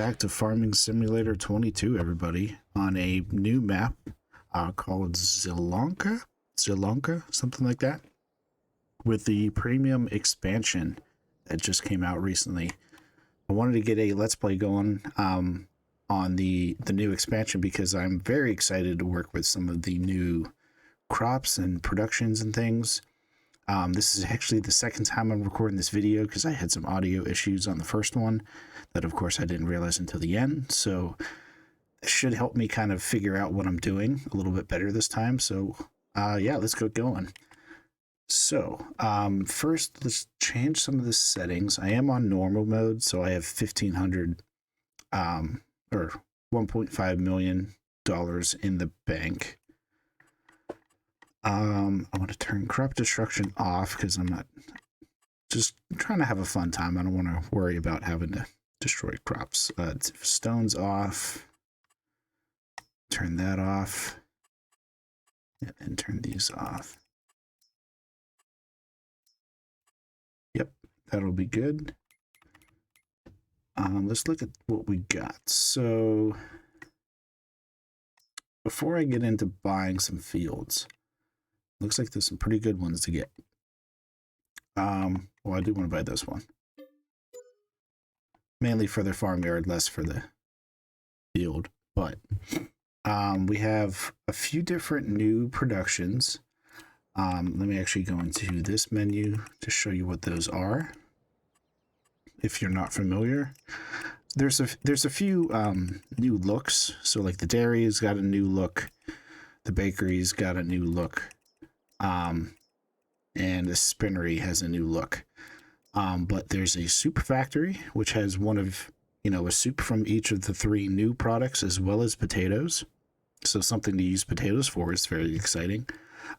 back to Farming Simulator 22, everybody, on a new map called Zielonka, something like that, with the premium expansion that just came out recently. I wanted to get a Let's Play going on the new expansion because I'm very excited to work with some of the new crops and productions and things. This is actually the second time I'm recording this video because I had some audio issues on the first one that, of course, I didn't realize until the end. So it should help me kind of figure out what I'm doing a little bit better this time. So, yeah, let's get going. So, first, let's change some of the settings. I am on normal mode, so I have 1,500 or $1.5 million in the bank. I want to turn crop destruction off because I'm not just trying to have a fun time. I don't want to worry about having to destroy crops. Stones off. Turn that off. And turn these off. Yep, that'll be good. Let's look at what we got. So before I get into buying some fields, looks like there's some pretty good ones to get. Well, I do want to buy this one. Mainly for the farmyard, less for the field. But we have a few different new productions. Let me actually go into this menu to show you what those are. If you're not familiar, there's a few new looks. So like the dairy's got a new look. The bakery's got a new look. And the spinnery has a new look. But there's a soup factory, which has one of, a soup from each of the three new products, as well as potatoes. So something to use potatoes for is very exciting.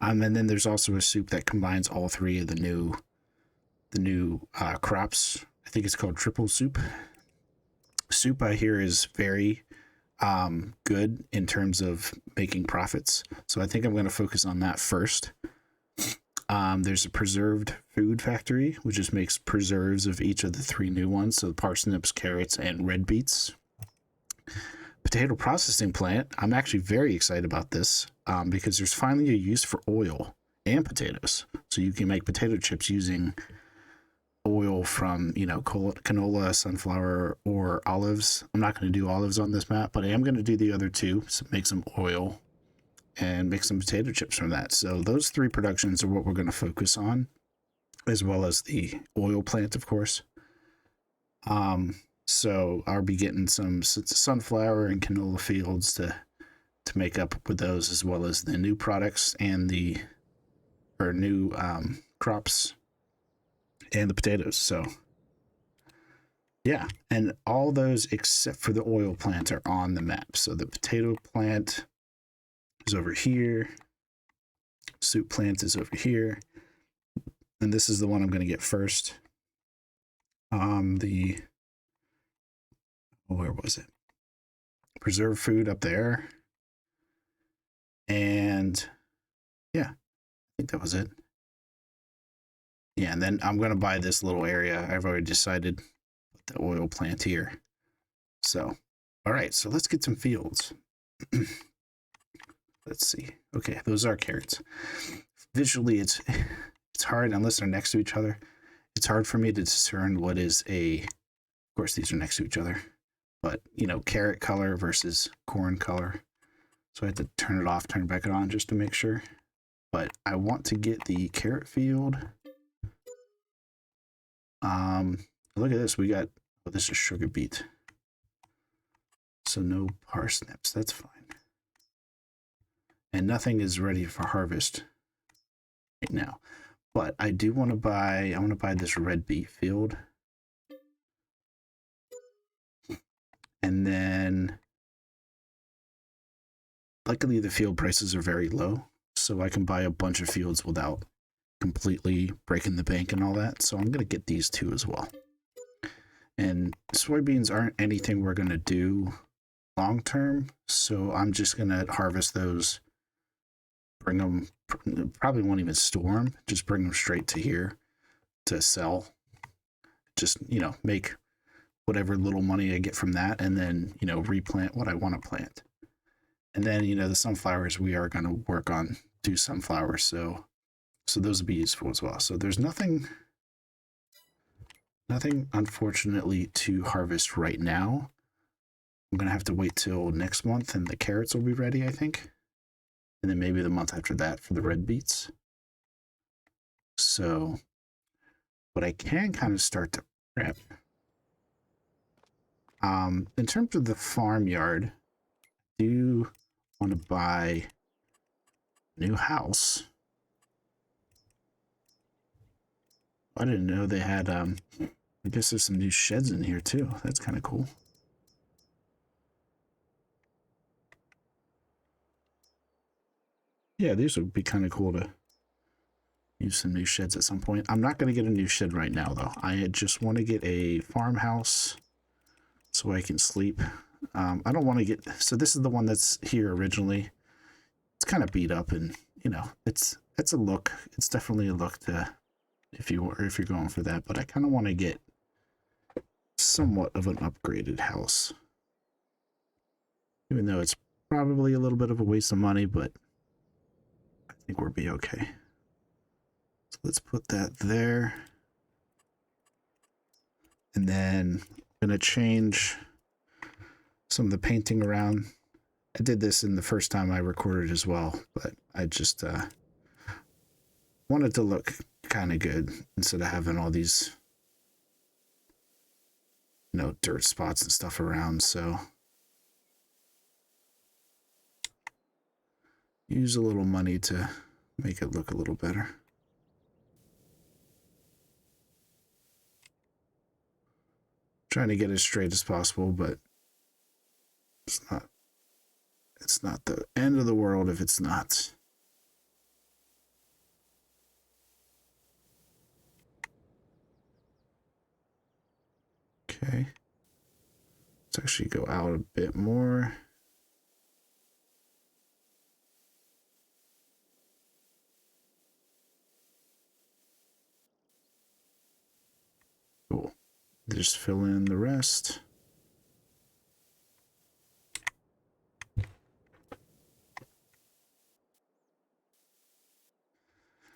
And then there's also a soup that combines all three of the new crops. I think it's called triple soup. Soup, I hear, is very good in terms of making profits. So I think I'm going to focus on that first. There's a preserved food factory, which just makes preserves of each of the three new ones. So parsnips, carrots, and red beets. Potato processing plant. I'm actually very excited about this because there's finally a use for oil and potatoes. So you can make potato chips using oil from, canola, sunflower, or olives. I'm not going to do olives on this map, but I am going to do the other two. So make some oil and make some potato chips from that. So those three productions are what we're going to focus on, as well as the oil plant, of course. So I'll be getting some sunflower and canola fields to make up with those, as well as the new products and the new crops and the potatoes. So yeah, and all those except for the oil plant are on the map. So the potato plant is over here, soup plant is over here, and this is the one I'm going to get first. Where was it? Preserved food up there. And yeah, I think that was it. Yeah, and then I'm going to buy this little area. I've already decided the oil plant here. So, all right, so let's get some fields. Let's see. Okay, those are carrots. Visually, it's hard unless they're next to each other. It's hard for me to discern what is of course, these are next to each other. But, carrot color versus corn color. So I have to turn it off, turn it back on just to make sure. But I want to get the carrot field. Look at this. We got, this is sugar beet. So no parsnips. That's fine. And nothing is ready for harvest right now. But I do want to buy, I want to buy this red beet field. And then, luckily the field prices are very low, so I can buy a bunch of fields without completely breaking the bank and all that. So I'm going to get these two as well. And soybeans aren't anything we're going to do long term, so I'm just going to harvest those, bring them, probably won't even store them, just bring them straight to here to sell. Just, make whatever little money I get from that, and then, you know, replant what I want to plant. And then, you know, the sunflowers, we are going to work on do sunflowers. So those would be useful as well. So there's nothing unfortunately to harvest right now. I'm going to have to wait till next month and the carrots will be ready, I think. And then maybe the month after that for the red beets. So, but I can kind of start to prep. In terms of the farmyard, I do want to buy a new house. I didn't know they had, I guess there's some new sheds in here too. That's kind of cool. Yeah, these would be kind of cool to use some new sheds at some point. I'm not going to get a new shed right now, though. I just want to get a farmhouse so I can sleep. I don't want to get... So this is the one that's here originally. It's kind of beat up, and, you know, it's a look. It's definitely a look to if you're going for that. But I kind of want to get somewhat of an upgraded house. Even though it's probably a little bit of a waste of money, but I think we'll be okay. So let's put that there. And then I'm going to change some of the painting around. I did this in the first time I recorded as well, but I just wanted to look kind of good instead of having all these, you know, dirt spots and stuff around. So use a little money to make it look a little better. Trying to get as straight as possible, but it's not the end of the world if it's not. Okay. Let's actually go out a bit more. Cool. Just fill in the rest.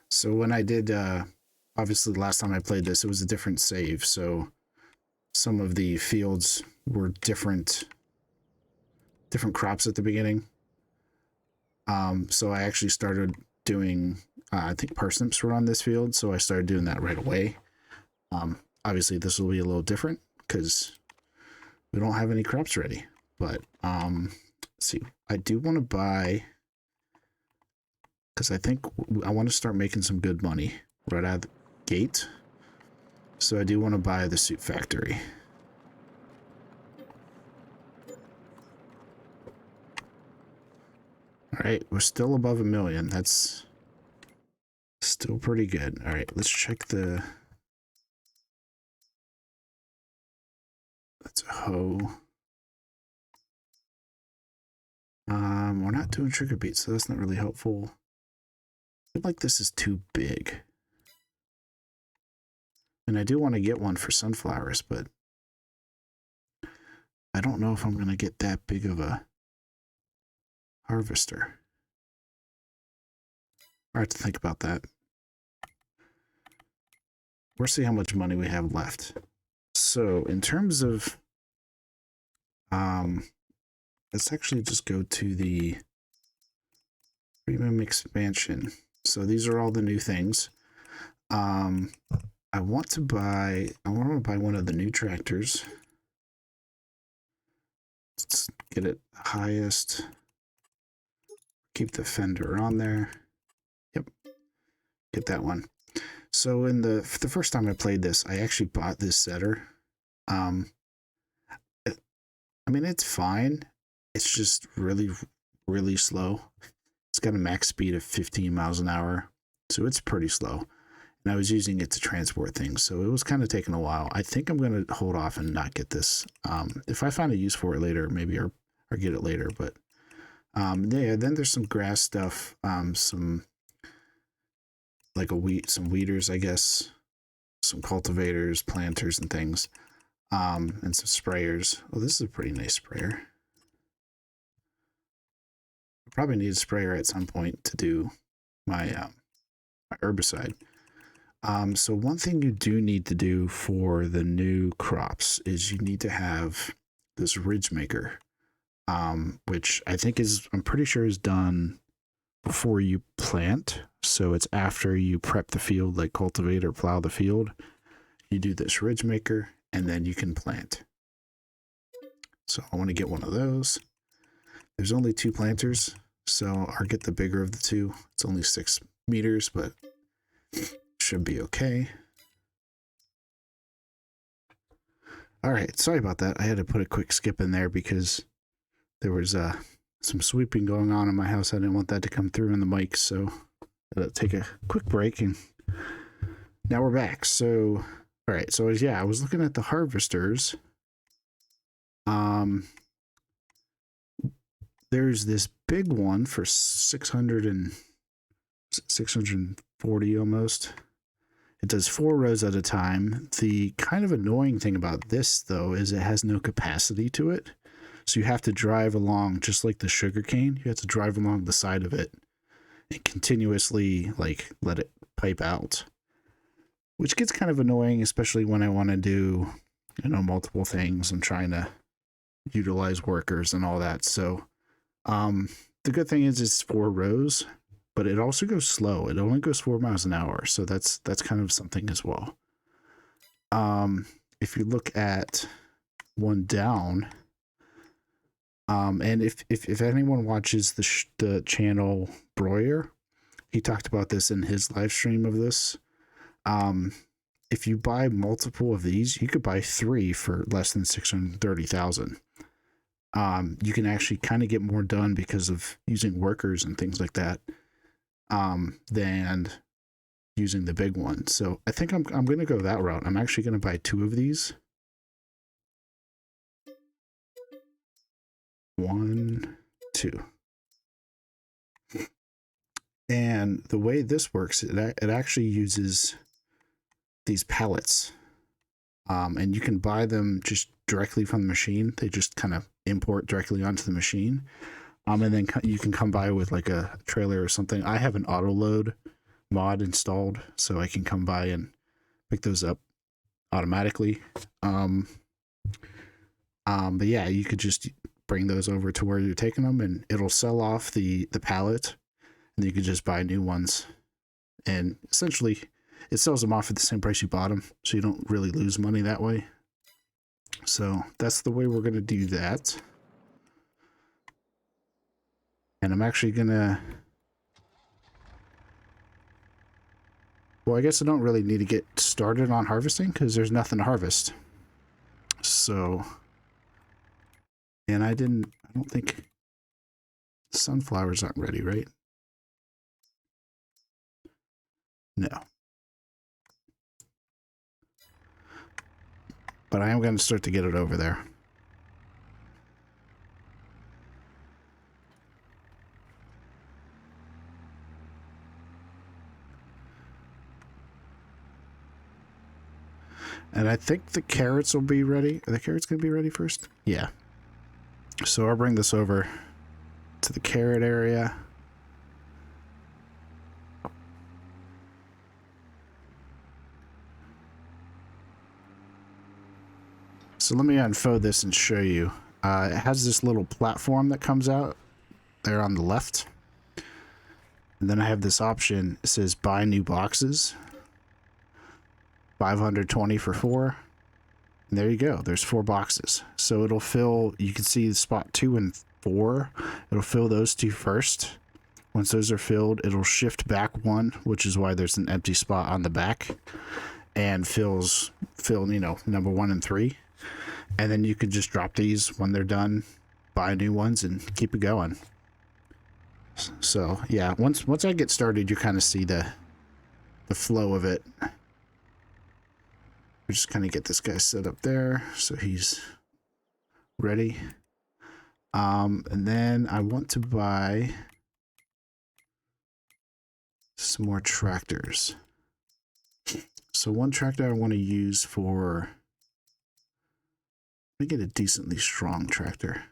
So when I did, obviously the last time I played this, it was a different save. So some of the fields were different crops at the beginning. So I actually started doing, I think parsnips were on this field. So I started doing that right away. Obviously this will be a little different because we don't have any crops ready, but, let's see, I do want to buy, because I think I want to start making some good money right out of the gate. So I do want to buy the suit factory. All right, we're still above 1 million. That's still pretty good. All right, let's check the... That's a hoe. We're not doing trigger beats, so that's not really helpful. I feel like this is too big. And I do want to get one for sunflowers, but I don't know if I'm going to get that big of a harvester. I have to think about that. We'll see how much money we have left. So in terms of, let's actually just go to the premium expansion. So these are all the new things. I want to buy one of the new tractors. Let's get it highest. Keep the fender on there. Yep. Get that one. So in the first time I played this, I actually bought this setter. I mean, it's fine. It's just really, really slow. It's got a max speed of 15 miles an hour. So it's pretty slow. And I was using it to transport things. So it was kind of taking a while. I think I'm going to hold off and not get this. If I find a use for it later, maybe or get it later. But yeah, then there's some grass stuff. Some like some weeders, I guess. Some cultivators, planters, and things. and some sprayers. Oh, this is a pretty nice sprayer. I probably need a sprayer at some point to do my my herbicide. So one thing you do need to do for the new crops is you need to have this ridge maker, which I think I'm pretty sure is done before you plant. So it's after you prep the field, like cultivate or plow the field. You do this ridge maker and then you can plant. So I want to get one of those. There's only 2 planters, so I'll get the bigger of the 2. It's only 6 meters, but should be okay. All right, sorry about that. I had to put a quick skip in there because there was some sweeping going on in my house. I didn't want that to come through in the mic, so I had to take a quick break, and now we're back. So, all right, so yeah, I was looking at the harvesters. There's this big one for 640 almost. It does 4 rows at a time. The kind of annoying thing about this, though, is it has no capacity to it. So you have to drive along, just like the sugarcane, you have to drive along the side of it and continuously like let it pipe out, which gets kind of annoying, especially when I want to do, multiple things. I'm trying to utilize workers and all that. So the good thing is it's 4 rows, but it also goes slow. It only goes 4 miles an hour. So that's kind of something as well. If you look at one down, and if anyone watches the channel Breuer, he talked about this in his live stream of this. If you buy multiple of these, you could buy 3 for less than 630,000. You can actually kind of get more done because of using workers and things like that, than using the big one. So I think I'm going to go that route. I'm actually going to buy 2 of these. 1, 2. And the way this works, it actually uses these pallets, and you can buy them just directly from the machine. They just kind of import directly onto the machine, and then you can come by with like a trailer or something. I have an auto load mod installed, so I can come by and pick those up automatically. But yeah, you could just bring those over to where you're taking them, and it'll sell off the pallet, and you can just buy new ones. And essentially, it sells them off at the same price you bought them, so you don't really lose money that way. So that's the way we're going to do that. And I'm actually going to... Well, I guess I don't really need to get started on harvesting because there's nothing to harvest. So... And I don't think sunflowers aren't ready, right? No. But I am going to start to get it over there. And I think the carrots will be ready. Are the carrots going to be ready first? Yeah. So I'll bring this over to the carrot area. So let me unfold this and show you. It has this little platform that comes out there on the left. And then I have this option. It says buy new boxes. 520 for 4. And there you go. There's 4 boxes. So it'll fill, you can see spot 2 and 4. It'll fill those 2 first. Once those are filled, it'll shift back 1, which is why there's an empty spot on the back, and fill, number 1 and 3. And then you can just drop these when they're done, buy new ones, and keep it going. So yeah, once I get started, you kind of see the flow of it. We just kind of get this guy set up there so he's ready. And then I want to buy some more tractors. So one tractor I want to use for me get a decently strong tractor.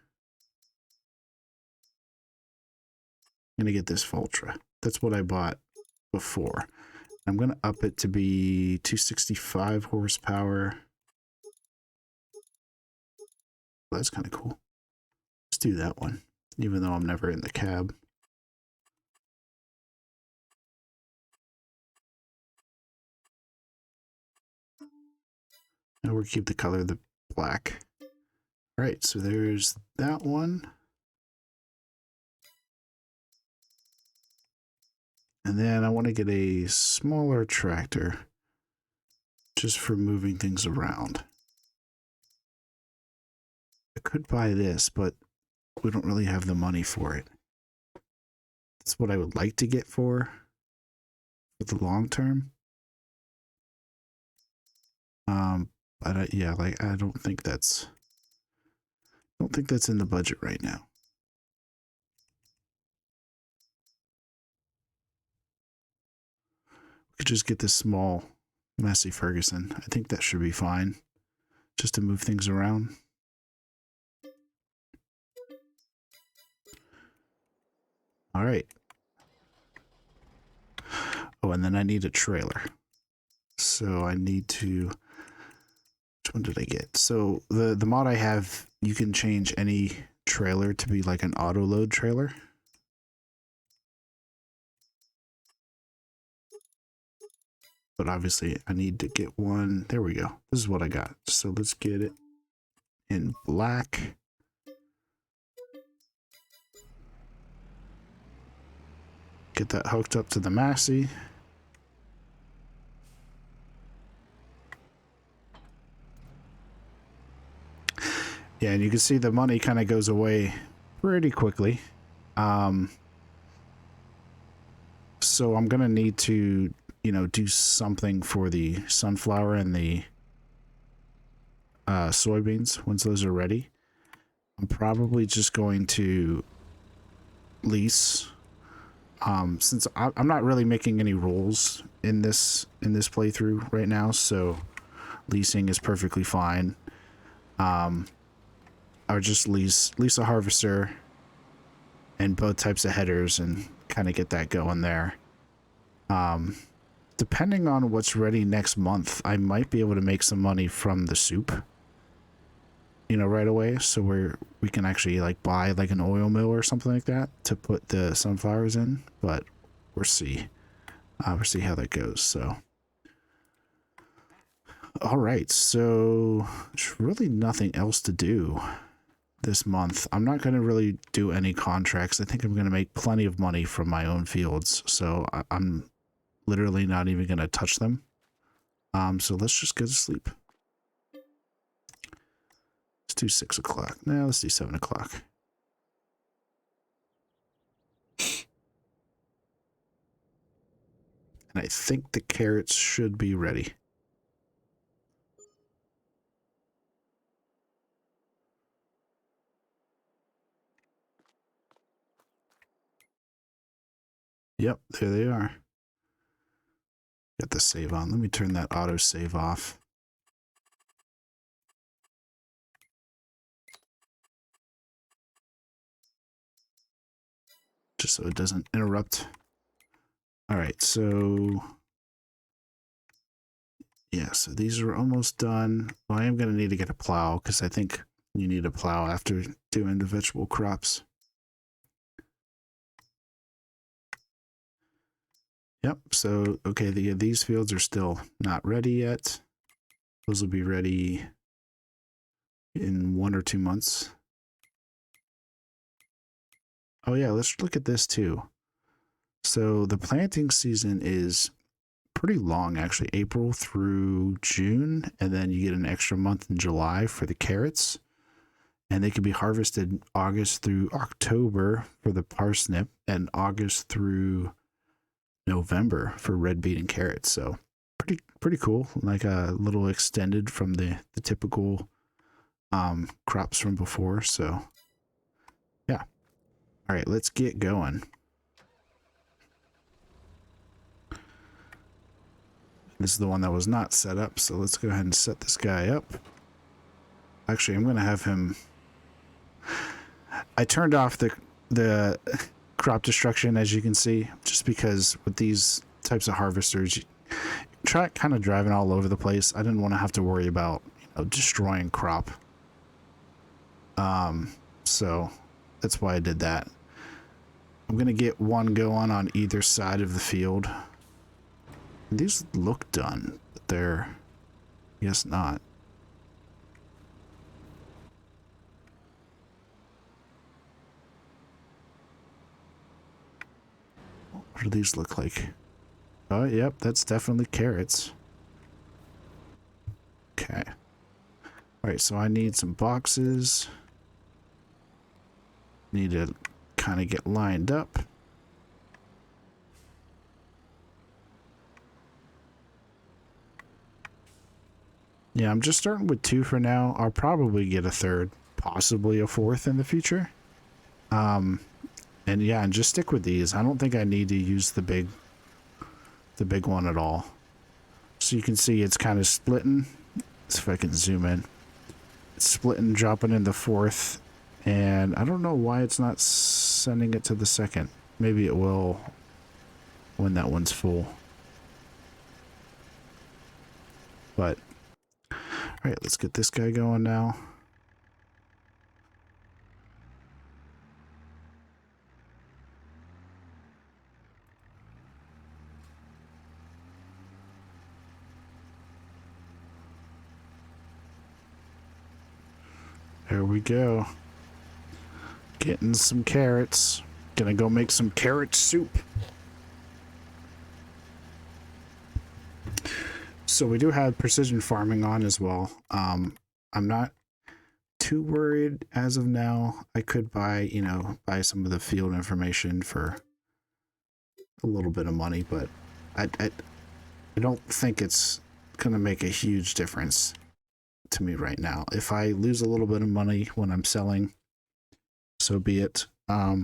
I'm gonna get this Voltra. That's what I bought before. I'm gonna up it to be 265 horsepower. That's kind of cool. Let's do that one, even though I'm never in the cab. Now we'll keep the color the black. All right, so there's that one. And then I want to get a smaller tractor just for moving things around. I could buy this, but we don't really have the money for it. That's what I would like to get for the long term. But yeah, like I don't think that's in the budget right now. We could just get this small Massey Ferguson. I think that should be fine, just to move things around. All right. Oh, and then I need a trailer. So I need to, which one did I get? So the mod I have, you can change any trailer to be like an auto load trailer. But obviously I need to get one. There we go. This is what I got. So let's get it in black. Get that hooked up to the Massey. Yeah, and you can see the money kind of goes away pretty quickly. So I'm going to need to, you know, do something for the sunflower and the soybeans once those are ready. I'm probably just going to lease. Since I'm not really making any rolls in this playthrough right now, so leasing is perfectly fine. I would just lease a harvester and both types of headers and kind of get that going there. Depending on what's ready next month, I might be able to make some money from the soup, you know, right away. So we can actually like buy like an oil mill or something like that to put the sunflowers in, but we'll see. We'll see how that goes. So, all right. So there's really nothing else to do this month. I'm not going to really do any contracts. I think I'm going to make plenty of money from my own fields. So I'm literally not even going to touch them. So let's just go to sleep. Let's do 6 o'clock. No, let's do 7 o'clock. And I think the carrots should be ready. Yep, there they are. Got the save on. Let me turn that auto save off. Just so it doesn't interrupt. All right, so yeah, so these are almost done. Well, I am going to need to get a plow because I think you need a plow after doing the vegetable crops. Yep, so okay, these fields are still not ready yet. Those will be ready in 1 or 2 months. Oh yeah, let's look at this too. So the planting season is pretty long, actually, April through June, and then you get an extra month in July for the carrots. And they can be harvested August through October for the parsnip and August through November for red beet and carrots. So pretty cool, like a little extended from the typical crops from before. So yeah. All right, let's get going. This is the one that was not set up, so let's go ahead and set this guy up. Actually, I'm gonna have him. I turned off the crop destruction, as you can see, just because with these types of harvesters, you try kind of driving all over the place. I didn't want to have to worry about, you know, destroying crop. So that's why I did that. I'm gonna get one going on either side of the field. These look done, but they're, I guess not. What do these look like? Oh, yep, that's definitely carrots. Okay. Alright, so I need some boxes. Need to kind of get lined up. Yeah, I'm just starting with 2 for now. I'll probably get a third, possibly a fourth in the future. And yeah, and just stick with these. I don't think I need to use the big one at all. So you can see it's kind of splitting. Let's see if I can zoom in. It's splitting, dropping in the fourth, and I don't know why it's not sending it to the second. Maybe it will when that one's full. But all right, let's get this guy going now. There we go. Getting some carrots. Gonna go make some carrot soup. So we do have precision farming on as well. I'm not too worried as of now. I could buy, you know, buy some of the field information for a little bit of money, but I don't think it's gonna make a huge difference to me right now. If I lose a little bit of money when I'm selling, so be it. I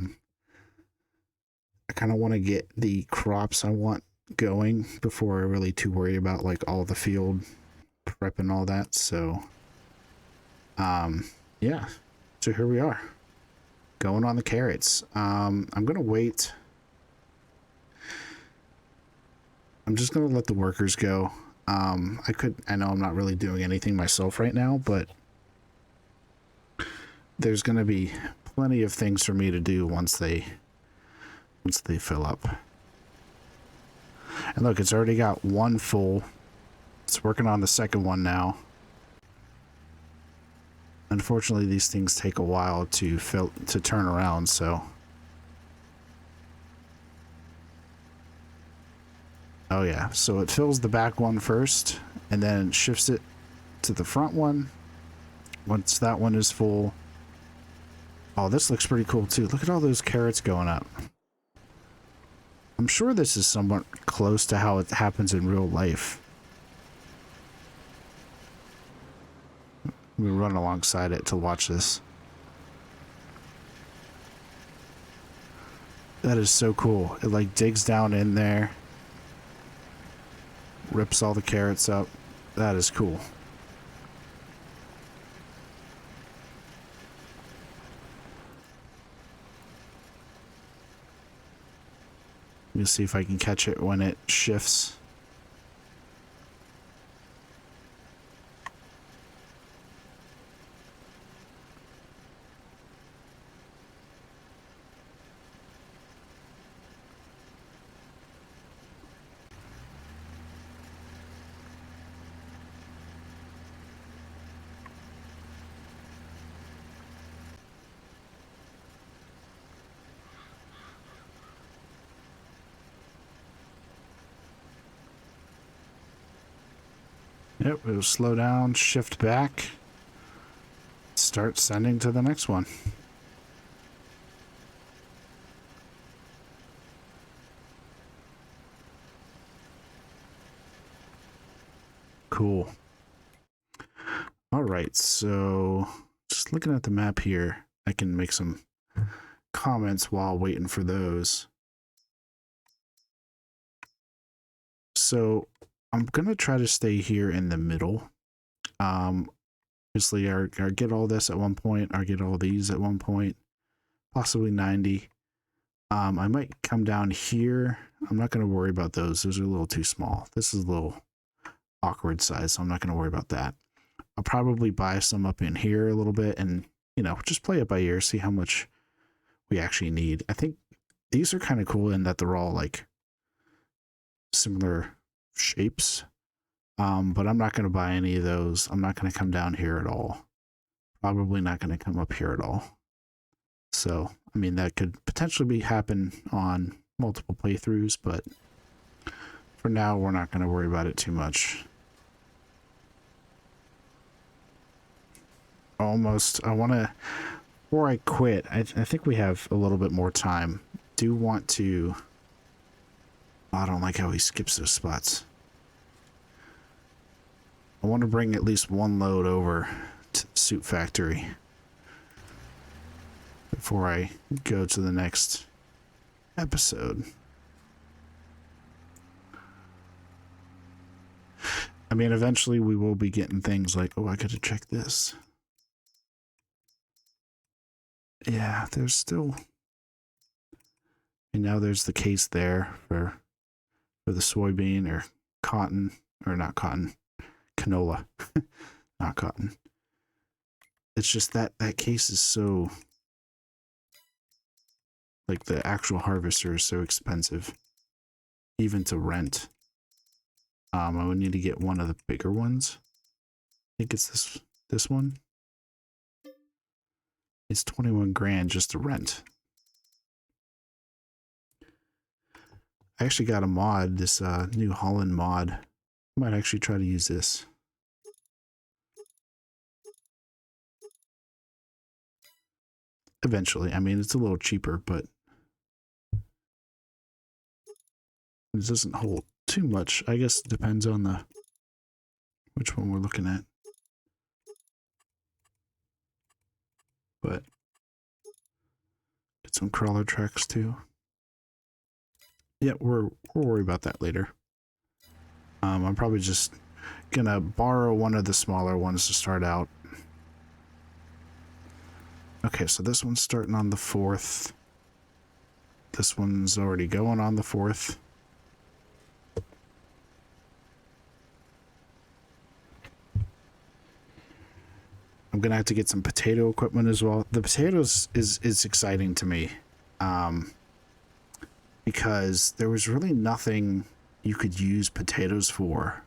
kind of want to get the crops I want going before I'm really too worried about like all the field prep and all that. So yeah, so here we are going on the carrots. I'm gonna wait. I'm just gonna let the workers go. I know I'm not really doing anything myself right now, but there's gonna be plenty of things for me to do once they fill up. And look, it's already got one full. It's working on the second one now. Unfortunately, these things take a while to turn around, so. Oh yeah, so it fills the back one first, and then shifts it to the front one. Once that one is full. Oh, this looks pretty cool too. Look at all those carrots going up. I'm sure this is somewhat close to how it happens in real life. We run alongside it to watch this. That is so cool. It like digs down in there. Rips all the carrots up. That is cool. Let me see if I can catch it when it shifts. Yep, it'll slow down, shift back, start sending to the next one. Cool. All right, so just looking at the map here, I can make some comments while waiting for those. So I'm gonna try to stay here in the middle. Obviously, or get all this at one point, or get all these at one point, possibly 90. I might come down here. I'm not going to worry about those. Those are a little too small. This is a little awkward size, so I'm not going to worry about that. I'll probably buy some up in here a little bit and, you know, just play it by ear, see how much we actually need. I think these are kind of cool in that they're all like similar shapes. But I'm not going to buy any of those. I'm not going to come down here at all. Probably not going to come up here at all. So, I mean, that could potentially happen on multiple playthroughs, but for now, we're not going to worry about it too much. Almost, I want to, before I quit, I think we have a little bit more time. Do want to, oh, I don't like how he skips those spots. I want to bring at least one load over to the suit factory before I go to the next episode. I mean, eventually we will be getting things like, oh, I gotta check this. Yeah, there's still, and now there's the case there for the soybean or cotton, or not cotton, canola, not cotton. It's just that case is so, like, the actual harvester is so expensive, even to rent. I would need to get one of the bigger ones. I think it's this one. It's 21 grand just to rent. I actually got a mod, this New Holland mod. I might actually try to use this. Eventually. I mean, it's a little cheaper, but it doesn't hold too much. I guess it depends on which one we're looking at. But get some crawler tracks too. Yeah, we'll worry about that later. I'm probably just gonna borrow one of the smaller ones to start out. Okay, so this one's starting on the 4th. This one's already going on the 4th. I'm gonna have to get some potato equipment as well. The potatoes is exciting to me, because there was really nothing you could use potatoes for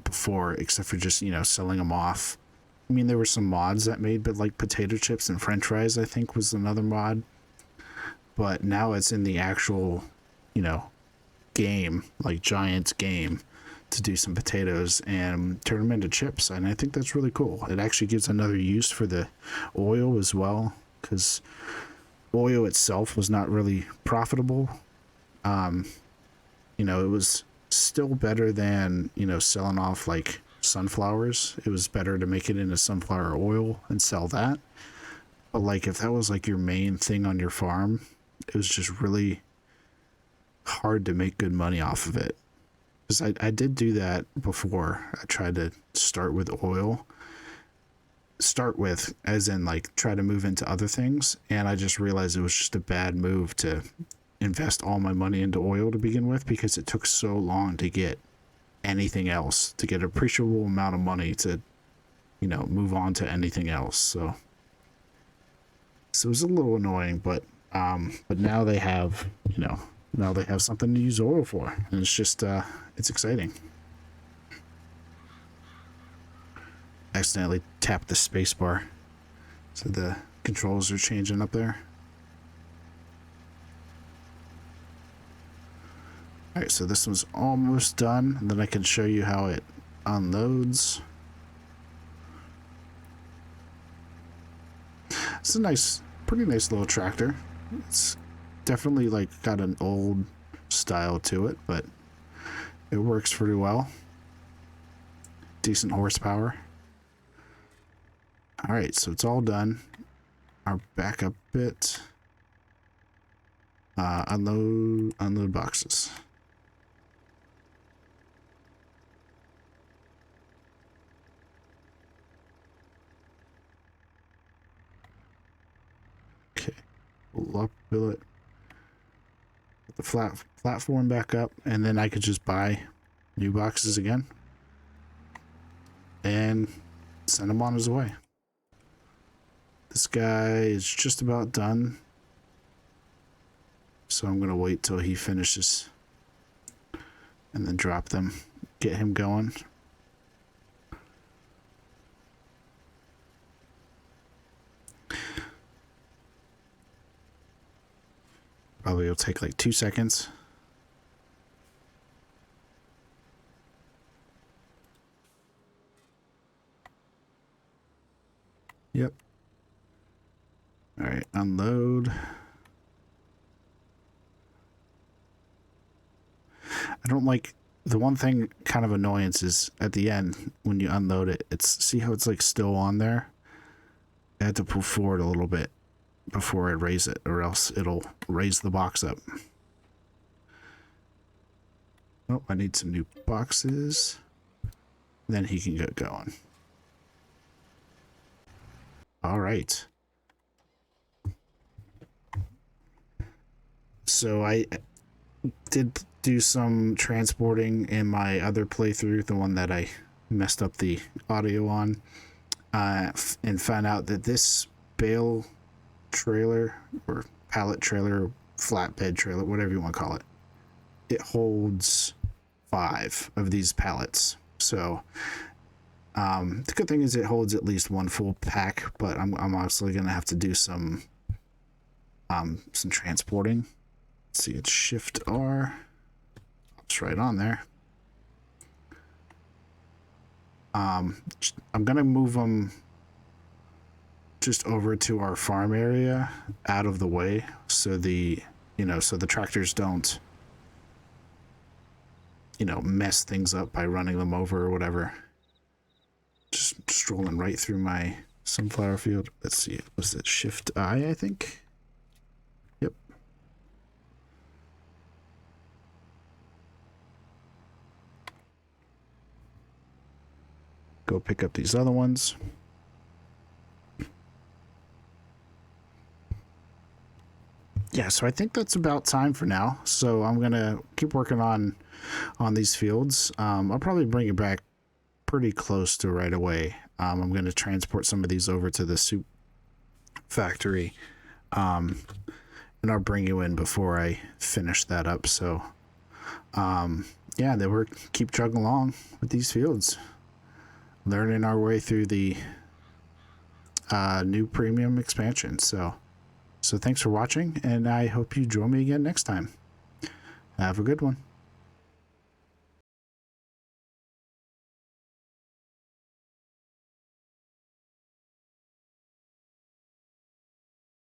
before, except for just, you know, selling them off. I mean, there were some mods that made, but like potato chips and french fries, I think, was another mod. But now it's in the actual, you know, game, like Giant's game, to do some potatoes and turn them into chips. And I think that's really cool. It actually gives another use for the oil as well, because oil itself was not really profitable. You know, it was still better than, you know, selling off like sunflowers. It was better to make it into sunflower oil and sell that. But like, if that was like your main thing on your farm, it was just really hard to make good money off of it. Because I did do that before. I tried to start with oil. Start with, as in like try to move into other things. And I just realized it was just a bad move to invest all my money into oil to begin with, because it took so long to get anything else, to get an appreciable amount of money to, you know, move on to anything else. So it was a little annoying, but now they have, you know, now they have something to use oil for, and it's just it's exciting. Accidentally tapped the space bar, so the controls are changing up there. All right, so this one's almost done, and then I can show you how it unloads. It's a nice, pretty nice little tractor. It's definitely like got an old style to it, but it works pretty well. Decent horsepower. All right, so it's all done. Our backup bit. Unload boxes. Pull up, fill it. Put the platform back up, and then I could just buy new boxes again and send him on his way. This guy is just about done, so I'm gonna wait till he finishes and then drop them, get him going. Probably will take like 2 seconds. Yep. All right, unload. I don't like, the one thing kind of annoyance is at the end when you unload it, see how it's like still on there? I had to pull forward a little bit before I raise it, or else it'll raise the box up. Oh, I need some new boxes. Then he can get going. All right. So I did do some transporting in my other playthrough, the one that I messed up the audio on, and found out that this bale trailer or pallet trailer, flatbed trailer, whatever you want to call it, it holds 5 of these pallets. So the good thing is it holds at least 1 full pack, but I'm obviously gonna have to do some transporting. Let's see, it's Shift R. It's right on there. I'm gonna move them just over to our farm area, out of the way, so the tractors don't mess things up by running them over or whatever. Just strolling right through my sunflower field. Let's see, was it Shift I think? Yep. Go pick up these other ones. Yeah, so I think that's about time for now. So I'm gonna keep working on these fields. I'll probably bring it back pretty close to right away. I'm gonna transport some of these over to the soup factory, and I'll bring you in before I finish that up. So yeah, then we're keep chugging along with these fields, learning our way through the new premium expansion. So thanks for watching, and I hope you join me again next time. Have a good one.